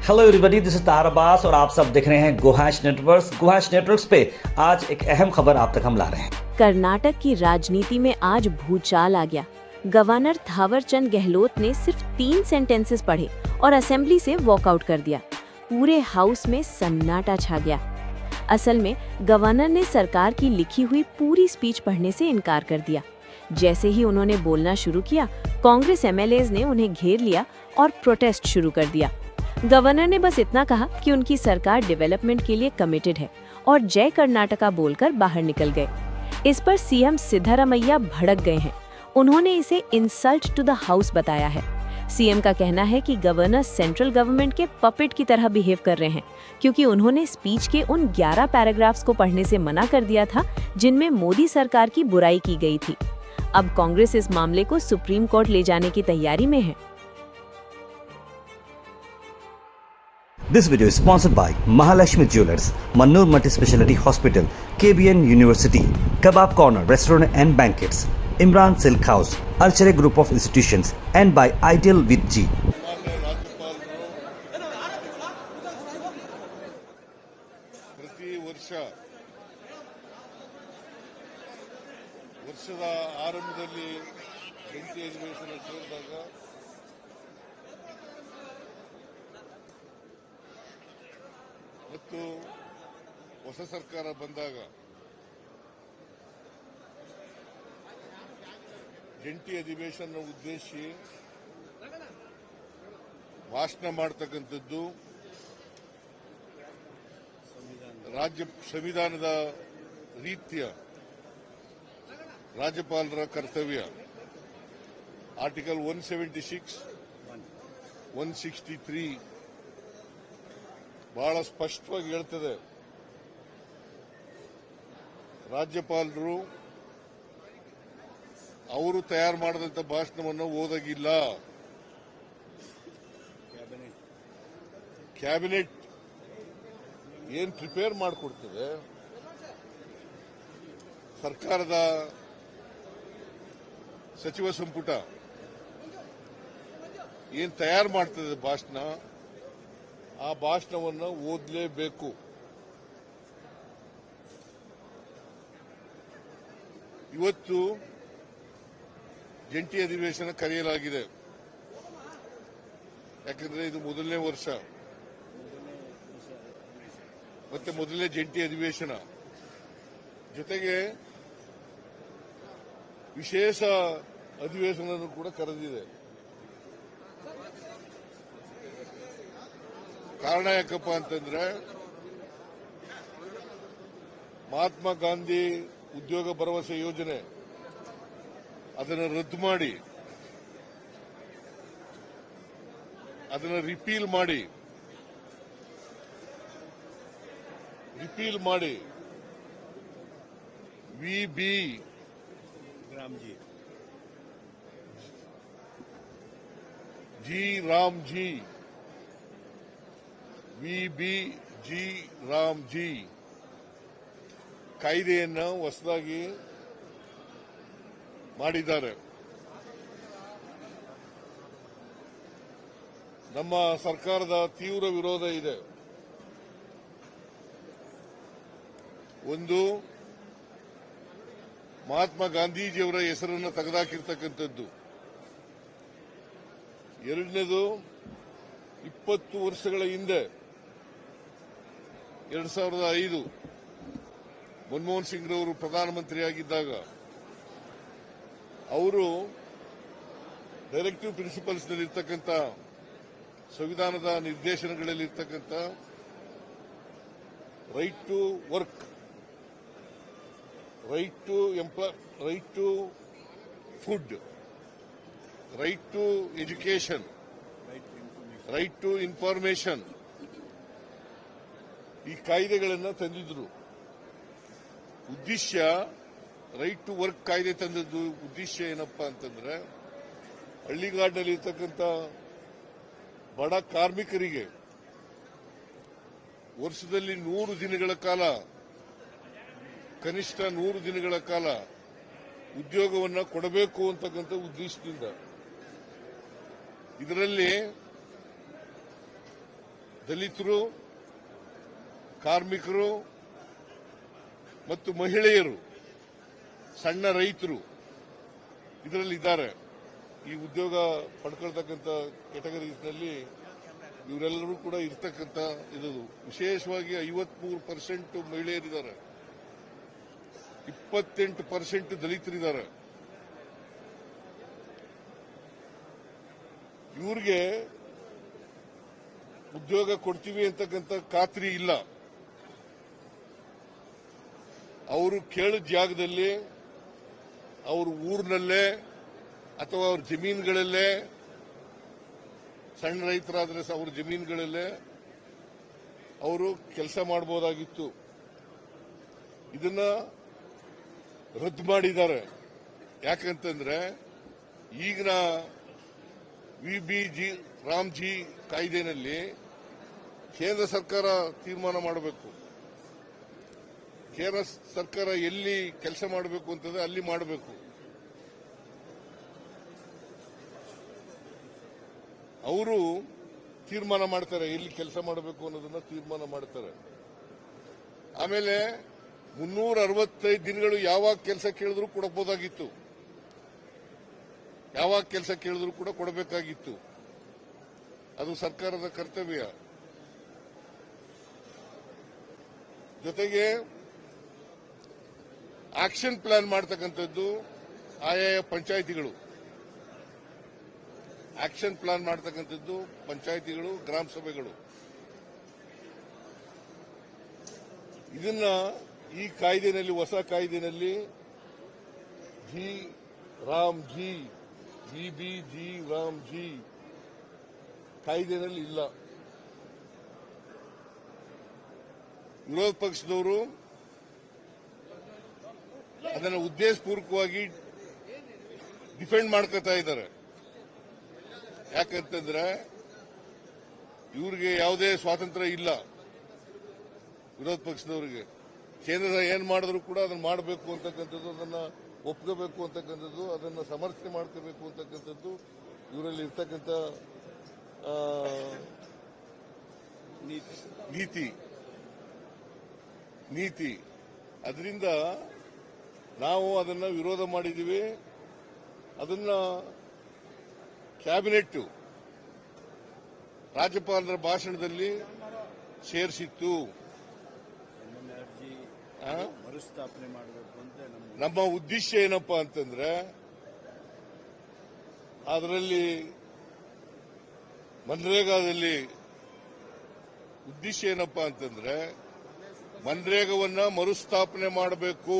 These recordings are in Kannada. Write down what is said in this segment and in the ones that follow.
हेलो एवरीबॉडी, दिस इज तार अब्बास और आप सब देख रहे हैं गोहाश नेटवर्क्स पे आज एक अहम खबर आप तक हम ला रहे हैं। कर्नाटक की राजनीति में आज भूचाल आ गया। गवर्नर थावरचंद गहलोत ने सिर्फ 3 सेंटेंसेस पढ़े और असेंबली से वॉकआउट कर दिया। पूरे हाउस में सन्नाटा छा गया। असल में गवर्नर ने सरकार की लिखी हुई पूरी स्पीच पढ़ने से इनकार कर दिया। जैसे ही उन्होंने बोलना शुरू किया, कांग्रेस एमएलएज ने उन्हें घेर लिया और प्रोटेस्ट शुरू कर दिया। गवर्नर ने बस इतना कहा कि उनकी सरकार डेवलपमेंट के लिए कमिटेड है और जय कर्नाटका बोलकर बाहर निकल गए। इस पर सीएम सिद्धरामैया भड़क गए हैं। उन्होंने इसे इंसल्ट टू द हाउस बताया है। सीएम का कहना है कि गवर्नर सेंट्रल गवर्नमेंट के पपेट की तरह बिहेव कर रहे हैं, क्योंकि उन्होंने स्पीच के उन 11 पैराग्राफ्स को पढ़ने से मना कर दिया था जिनमें मोदी सरकार की बुराई की गई थी। अब कांग्रेस इस मामले को सुप्रीम कोर्ट ले जाने की तैयारी में है। This video is sponsored by Mahalakshmi Jewelers, Mannur Multi-Speciality Hospital, KBN University, Kebab Corner Restaurant and Banquets, Imran Silk House, Archery Group of Institutions, and by Ideal with G. ಪ್ರತಿ ವರ್ಷದ ಆರಂಭದಲ್ಲಿ ಜಂಟಿ ಅಧಿವೇಶನ ಸೇರಿದಾಗ ಮತ್ತು ಹೊಸ ಸರ್ಕಾರ ಬಂದಾಗ ಜಂಟಿ ಅಧಿವೇಶನ ಉದ್ದೇಶಿಸಿ ಭಾಷಣ ಮಾಡತಕ್ಕಂಥದ್ದು ರಾಜ್ಯ ಸಂವಿಧಾನದ ರೀತಿಯ ರಾಜ್ಯಪಾಲರ ಕರ್ತವ್ಯ ಆರ್ಟಿಕಲ್ 176, 163 ಬಹಳ ಸ್ಪಷ್ಟವಾಗಿ ಹೇಳ್ತದೆ. ರಾಜ್ಯಪಾಲರು ಅವರು ತಯಾರು ಮಾಡಿದಂಥ ಭಾಷಣವನ್ನು ಓದಾಗಿಲ್ಲ. ಕ್ಯಾಬಿನೆಟ್ ಏನ್ ಪ್ರಿಪೇರ್ ಮಾಡಿಕೊಡ್ತದೆ, ಸರ್ಕಾರದ ಸಚಿವ ಸಂಪುಟ ಏನ್ ತಯಾರು ಮಾಡ್ತದೆ ಭಾಷಣ, ಆ ಭಾಷಣವನ್ನು ಓದಲೇಬೇಕು. ಇವತ್ತು ಜಂಟಿ ಅಧಿವೇಶನ ಕರೆಯಲಾಗಿದೆ. ಯಾಕಂದ್ರೆ ಇದು ಮೊದಲನೇ ವರ್ಷ ಮತ್ತೆ ಮೊದಲನೇ ಜಂಟಿ ಅಧಿವೇಶನ, ಜೊತೆಗೆ ವಿಶೇಷ ಅಧಿವೇಶನ ಕೂಡ ಕರೆದಿದೆ. ಕಾರಣ ಯಾಕಪ್ಪ ಅಂತಂದ್ರೆ ಮಹಾತ್ಮ ಗಾಂಧಿ ಉದ್ಯೋಗ ಭರವಸೆ ಯೋಜನೆ ಅದನ್ನು ರದ್ದು ಮಾಡಿ ಅದನ್ನು ರಿಪೀಲ್ ಮಾಡಿ ವಿ.ಬಿ. ರಾಮ್ಜಿ ಕಾಯ್ದೆಯನ್ನು ಹೊಸದಾಗಿ ಮಾಡಿದ್ದಾರೆ. ನಮ್ಮ ಸರ್ಕಾರದ ತೀವ್ರ ವಿರೋಧ ಇದೆ. ಒಂದು, ಮಹಾತ್ಮ ಗಾಂಧೀಜಿಯವರ ಹೆಸರನ್ನು ತೆಗೆದುಹಾಕಿರ್ತಕ್ಕಂಥದ್ದು. ಎರಡನೇದು, 20 ವರ್ಷಗಳ ಹಿಂದೆ 2005 ಮನಮೋಹನ್ ಸಿಂಗ್ ರವರು ಪ್ರಧಾನಮಂತ್ರಿಯಾಗಿದ್ದಾಗ ಅವರು ಡೈರೆಕ್ಟಿವ್ ಪ್ರಿನ್ಸಿಪಲ್ಸ್ ನಲ್ಲಿರ್ತಕ್ಕಂಥ ಸಂವಿಧಾನದ ನಿರ್ದೇಶನಗಳಲ್ಲಿರ್ತಕ್ಕಂಥ right to work, right to food, right to education, right to information, ಈ ಕಾಯ್ದೆಗಳನ್ನು ತಂದಿದ್ರು. ಉದ್ದೇಶ ರೈಟ್ ಟು ವರ್ಕ್ ಕಾಯ್ದೆ ತಂದದ್ದು ಉದ್ದೇಶ ಏನಪ್ಪಾ ಅಂತಂದ್ರೆ ಹಳ್ಳಿಗಾಡಿನಲ್ಲಿ ಇರ್ತಕ್ಕಂಥ ಬಡ ಕಾರ್ಮಿಕರಿಗೆ ವರ್ಷದಲ್ಲಿ 100 ದಿನಗಳ ಕಾಲ, ಕನಿಷ್ಠ 100 ದಿನಗಳ ಕಾಲ ಉದ್ಯೋಗವನ್ನು ಕೊಡಬೇಕು ಅಂತಕ್ಕಂಥ ಉದ್ದೇಶದಿಂದ ಇದರಲ್ಲಿ ದಲಿತರು, ಕಾರ್ಮಿಕರು ಮತ್ತು ಮಹಿಳೆಯರು, ಸಣ್ಣ ರೈತರು ಇದರಲ್ಲಿದ್ದಾರೆ. ಈ ಉದ್ಯೋಗ ಪಡ್ಕೊಳ್ತಕ್ಕಂಥ ಕೆಟಗರೀಸ್ನಲ್ಲಿ ಇವರೆಲ್ಲರೂ ಕೂಡ ಇರ್ತಕ್ಕಂಥ ಇದು ವಿಶೇಷವಾಗಿ 53% ಮಹಿಳೆಯರಿದ್ದಾರೆ, 28% ದಲಿತರಿದ್ದಾರೆ. ಇವ್ರಿಗೆ ಉದ್ಯೋಗ ಕೊಡ್ತೀವಿ ಅಂತಕ್ಕಂಥ ಖಾತ್ರಿ ಇಲ್ಲ. ಅವರು ಕೇಳಿದ ಜಾಗದಲ್ಲಿ ಅವ್ರ ಊರಿನಲ್ಲೇ ಅಥವಾ ಅವ್ರ ಜಮೀನುಗಳಲ್ಲೇ, ಸಣ್ಣ ರೈತರಾದ್ರೆ ಅವ್ರ ಜಮೀನುಗಳಲ್ಲೇ ಅವರು ಕೆಲಸ ಮಾಡಬಹುದಾಗಿತ್ತು. ಇದನ್ನ ರದ್ದು ಮಾಡಿದ್ದಾರೆ. ಯಾಕಂತಂದ್ರೆ ಈಗಿನ ವಿಬಿಜಿ ರಾಮ್ಜಿ ಕಾಯ್ದೆನಲ್ಲಿ ಕೇಂದ್ರ ಸರ್ಕಾರ ತೀರ್ಮಾನ ಮಾಡಬೇಕು. ಕೇಂದ್ರ ಸರ್ಕಾರ ಎಲ್ಲಿ ಕೆಲಸ ಮಾಡಬೇಕು ಅಂತಂದ್ರೆ ಅಲ್ಲಿ ಮಾಡಬೇಕು. ಅವರು ತೀರ್ಮಾನ ಮಾಡ್ತಾರೆ ಎಲ್ಲಿ ಕೆಲಸ ಮಾಡಬೇಕು ಅನ್ನೋದನ್ನ ತೀರ್ಮಾನ ಮಾಡ್ತಾರೆ. ಆಮೇಲೆ 365 ದಿನಗಳು ಯಾವಾಗ ಕೆಲಸ ಕೇಳಿದ್ರು ಕೊಡಬಹುದಾಗಿತ್ತು, ಯಾವಾಗ ಕೆಲಸ ಕೇಳಿದ್ರು ಕೂಡ ಕೊಡಬೇಕಾಗಿತ್ತು. ಅದು ಸರ್ಕಾರದ ಕರ್ತವ್ಯ. ಜೊತೆಗೆ ಆಕ್ಷನ್ ಪ್ಲಾನ್ ಮಾಡ್ತಕ್ಕಂಥದ್ದು ಆಯಾಯ ಪಂಚಾಯಿತಿಗಳು, ಆಕ್ಷನ್ ಪ್ಲಾನ್ ಮಾಡ್ತಕ್ಕಂಥದ್ದು ಪಂಚಾಯಿತಿಗಳು, ಗ್ರಾಮ ಸಭೆಗಳು. ಇದನ್ನ ಈ ಕಾಯ್ದೆನಲ್ಲಿ, ಹೊಸ ಕಾಯ್ದೆನಲ್ಲಿ G Ram G VBG Ram G ಕಾಯ್ದೆನಲ್ಲಿ ಇಲ್ಲ. ವಿರೋಧ ಪಕ್ಷದವರು ಅದನ್ನು ಉದ್ದೇಶಪೂರ್ವಕವಾಗಿ ಡಿಫೆಂಡ್ ಮಾಡ್ಕೊತಾ ಇದ್ದಾರೆ. ಯಾಕಂತಂದ್ರೆ ಇವ್ರಿಗೆ ಯಾವುದೇ ಸ್ವಾತಂತ್ರ್ಯ ಇಲ್ಲ. ವಿರೋಧ ಪಕ್ಷದವರಿಗೆ ಕೇಂದ್ರ ಏನ್ ಮಾಡಿದ್ರು ಕೂಡ ಅದನ್ನ ಮಾಡಬೇಕು ಅಂತಕ್ಕಂಥದ್ದು, ಅದನ್ನ ಒಪ್ಕೋಬೇಕು ಅಂತಕ್ಕಂಥದ್ದು, ಅದನ್ನ ಸಮರ್ಥನೆ ಮಾಡ್ಕೋಬೇಕು ಅಂತಕ್ಕಂಥದ್ದು ಇವರಲ್ಲಿ ಇರ್ತಕ್ಕಂಥ ನೀತಿ. ಅದರಿಂದ ನಾವು ಅದನ್ನ ವಿರೋಧ ಮಾಡಿದ್ದೀವಿ. ಅದನ್ನ ಕ್ಯಾಬಿನೆಟ್ ರಾಜ್ಯಪಾಲರ ಭಾಷಣದಲ್ಲಿ ಸೇರಿಸಿತ್ತು. ಮರುಸ್ಥಾಪನೆ ಮಾಡಬೇಕು ಅಂತ ನಮ್ಮ ಉದ್ದೇಶ ಏನಪ್ಪಾ ಅಂತಂದ್ರೆ, ಅದರಲ್ಲಿ ಮನ್ರೇಗಾದಲ್ಲಿ ಉದ್ದೇಶ ಏನಪ್ಪಾ ಅಂತಂದ್ರೆ ಮನ್ರೇಗವನ್ನ ಮರುಸ್ಥಾಪನೆ ಮಾಡಬೇಕು.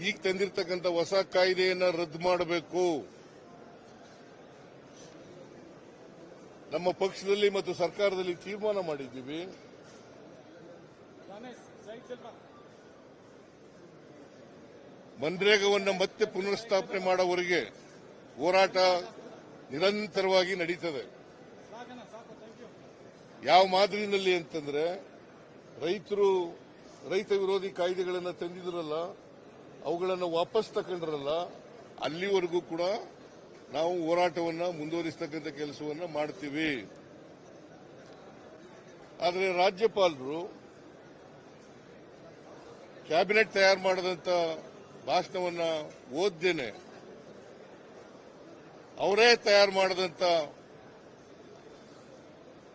ಈಗ ತಂದಿರತಕ್ಕಂಥ ಹೊಸ ಕಾಯ್ದೆಯನ್ನ ರದ್ದು ಮಾಡಬೇಕು. ನಮ್ಮ ಪಕ್ಷದಲ್ಲಿ ಮತ್ತು ಸರ್ಕಾರದಲ್ಲಿ ತೀರ್ಮಾನ ಮಾಡಿದ್ದೀವಿ. ಮನ್ರೇಗವನ್ನ ಮತ್ತೆ ಪುನರ್ಸ್ಥಾಪನೆ ಮಾಡೋವರೆಗೆ ಹೋರಾಟ ನಿರಂತರವಾಗಿ ನಡೀತದೆ. ಯಾವ ಮಾದರಿನಲ್ಲಿ ಅಂತಂದ್ರೆ, ರೈತ ವಿರೋಧಿ ಕಾಯ್ದೆಗಳನ್ನು ತಂದಿದ್ರಲ್ಲ, ಅವುಗಳನ್ನು ವಾಪಸ್ ತಕೊಂಡ್ರಲ್ಲ, ಅಲ್ಲಿವರೆಗೂ ಕೂಡ ನಾವು ಹೋರಾಟವನ್ನ ಮುಂದುವರಿಸತಕ್ಕಂಥ ಕೆಲಸವನ್ನ ಮಾಡ್ತೀವಿ. ಆದರೆ ರಾಜ್ಯಪಾಲರು ಕ್ಯಾಬಿನೆಟ್ ತಯಾರು ಮಾಡದಂತ ಭಾಷಣವನ್ನ ಓದ್ದೇನೆ ಅವರೇ ತಯಾರು ಮಾಡದಂತ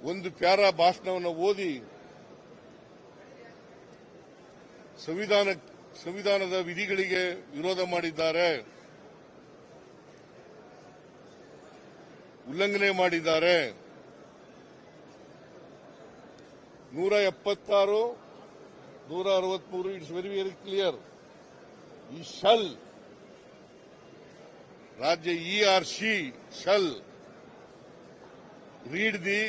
ಒಂದು ಪ್ಯಾರಾ ಭಾಷಣವನ್ನು ಓದಿ ಸಂವಿಧಾನದ ವಿಧಿಗಳಿಗೆ ವಿರೋಧ ಮಾಡಿದ್ದಾರೆ, ಉಲ್ಲಂಘನೆ ಮಾಡಿದ್ದಾರೆ. 176, 163 ಇಟ್ಸ್ ವೆರಿ ವೆರಿ ಕ್ಲಿಯರ್. ಈ ಶಲ್ राज्य ERC shall read the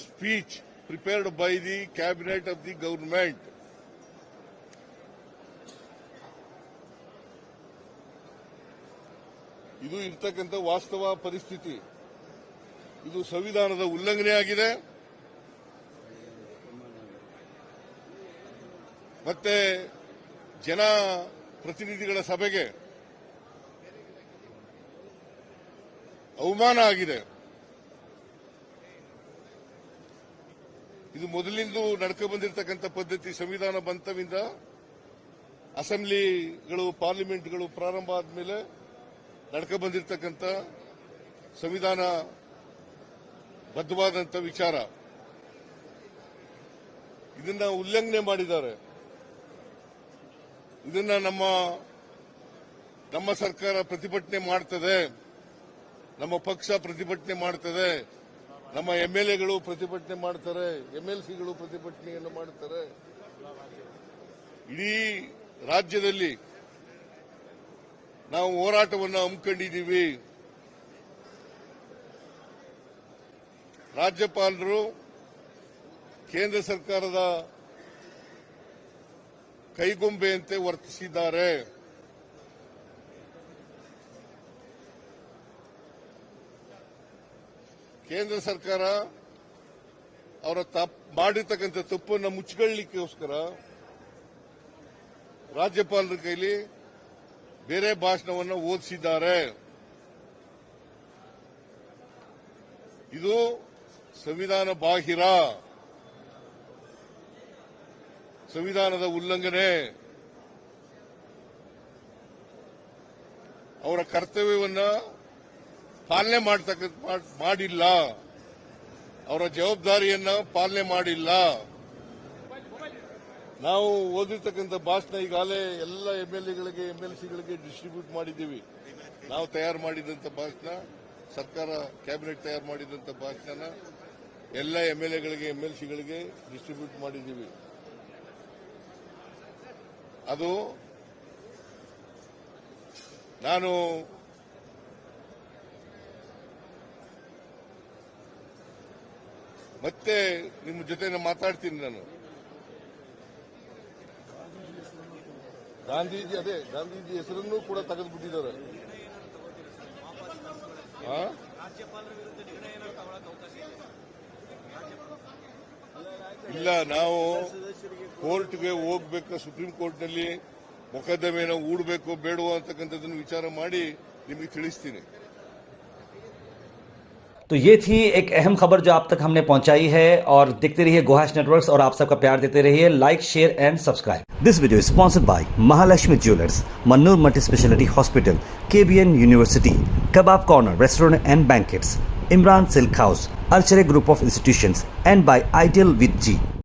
speech prepared by the cabinet of the government. ಇದು ಇರ್ತಕ್ಕಂಥ ವಾಸ್ತವ ಪರಿಸ್ಥಿತಿ. ಇದು ಸಂವಿಧಾನದ ಉಲ್ಲಂಘನೆ ಆಗಿದೆ. ಮತ್ತೆ ಜನ ಪ್ರತಿನಿಧಿಗಳ ಸಭೆಗೆ ಅವಮಾನ ಆಗಿದೆ. ಇದು ಮೊದಲಿಂದ ನಡ್ಕೊ ಬಂದಿರತಕ್ಕಂಥ ಪದ್ಧತಿ. ಸಂವಿಧಾನ ಬಂತವಿಂದ ಅಸೆಂಬ್ಲಿಗಳು, ಪಾರ್ಲಿಮೆಂಟ್ಗಳು ಪ್ರಾರಂಭ ಆದ್ಮೇಲೆ ನಡ್ಕೊ ಬಂದಿರತಕ್ಕಂಥ ಸಂವಿಧಾನ ಬದ್ಧವಾದಂಥ ವಿಚಾರ. ಇದನ್ನ ಉಲ್ಲಂಘನೆ ಮಾಡಿದ್ದಾರೆ. ಇದನ್ನ ನಮ್ಮ ಸರ್ಕಾರ ಪ್ರತಿಭಟನೆ ಮಾಡ್ತದೆ, ನಮ್ಮ ಪಕ್ಷ ಪ್ರತಿಭಟನೆ ಮಾಡ್ತದೆ, ನಮ್ಮ ಎಂಎಲ್ಎಗಳು ಪ್ರತಿಭಟನೆ ಮಾಡ್ತಾರೆ, ಎಂಎಲ್ಸಿಗಳು ಪ್ರತಿಭಟನೆಯನ್ನು ಮಾಡ್ತಾರೆ. ಇಡೀ ರಾಜ್ಯದಲ್ಲಿ ನಾವು ಹೋರಾಟವನ್ನು ಹಮ್ಮಿಕೊಂಡಿದ್ದೀವಿ. ರಾಜ್ಯಪಾಲರು ಕೇಂದ್ರ ಸರ್ಕಾರದ ಕೈಗೊಂಬೆಯಂತೆ ವರ್ತಿಸಿದ್ದಾರೆ. ಕೇಂದ್ರ ಸರ್ಕಾರ ಅವರ ಮಾಡಿರ್ತಕ್ಕಂಥ ತಪ್ಪನ್ನು ಮುಚ್ಚಿಕೊಳ್ಳಲಿಕ್ಕೋಸ್ಕರ ರಾಜ್ಯಪಾಲರ ಕೈಲಿ ಬೇರೆ ಭಾಷಣವನ್ನು ಓದಿಸಿದ್ದಾರೆ. ಇದು ಸಂವಿಧಾನ ಬಾಹಿರ, ಸಂವಿಧಾನದ ಉಲ್ಲಂಘನೆ. ಅವರ ಕರ್ತವ್ಯವನ್ನ ಪಾಲನೆ ಮಾಡಿಲ್ಲ, ಅವರ ಜವಾಬ್ದಾರಿಯನ್ನ ಪಾಲನೆ ಮಾಡಿಲ್ಲ. ನಾವು ಓದಿರ್ತಕ್ಕಂಥ ಭಾಷಣ ಈಗಾಗಲೇ ಎಲ್ಲ ಎಂಎಲ್ಎಗಳಿಗೆ, ಎಂಎಲ್ಸಿಗಳಿಗೆ ಡಿಸ್ಟ್ರಿಬ್ಯೂಟ್ ಮಾಡಿದ್ದೀವಿ. ನಾವು ತಯಾರು ಮಾಡಿದಂಥ ಭಾಷಣ, ಸರ್ಕಾರ ಕ್ಯಾಬಿನೆಟ್ ತಯಾರು ಮಾಡಿದಂಥ ಭಾಷಣ ಎಲ್ಲ ಎಂಎಲ್ಎಗಳಿಗೆ, ಎಂಎಲ್ಸಿಗಳಿಗೆ ಡಿಸ್ಟ್ರಿಬ್ಯೂಟ್ ಮಾಡಿದ್ದೀವಿ. ಅದು ನಾನು ಮತ್ತೆ ನಿಮ್ಮ ಜೊತೆ ಮಾತಾಡ್ತೀನಿ. ನಾನು ಗಾಂಧೀಜಿ ಹೆಸರನ್ನು ಕೂಡ ತೆಗೆದುಬಿಟ್ಟಿದ್ದಾರೆ. ಇಲ್ಲ, ನಾವು ಕೋರ್ಟ್ಗೆ ಹೋಗ್ಬೇಕು, ಸುಪ್ರೀಂ ಕೋರ್ಟ್ನಲ್ಲಿ ಮೊಕದ್ದಮೆನ ಹೂಡಬೇಕು ಬೇಡವೋ ಅಂತಕ್ಕಂಥದ್ದನ್ನು ವಿಚಾರ ಮಾಡಿ ನಿಮಗೆ ತಿಳಿಸ್ತೀನಿ. तो ये थी एक अहम खबर जो आप तक हमने पहुंचाई है, और देखते रहिए गोहाश नेटवर्क्स और आप सबका प्यार देते रहिए. Like, share and subscribe. This video is sponsored by Mahalakshmi jewellers, Mannur multi speciality hospital, KBN university, kebab corner restaurant and banquets, Imran silk house, अर्चरे group of institutions, and by ideal with ji.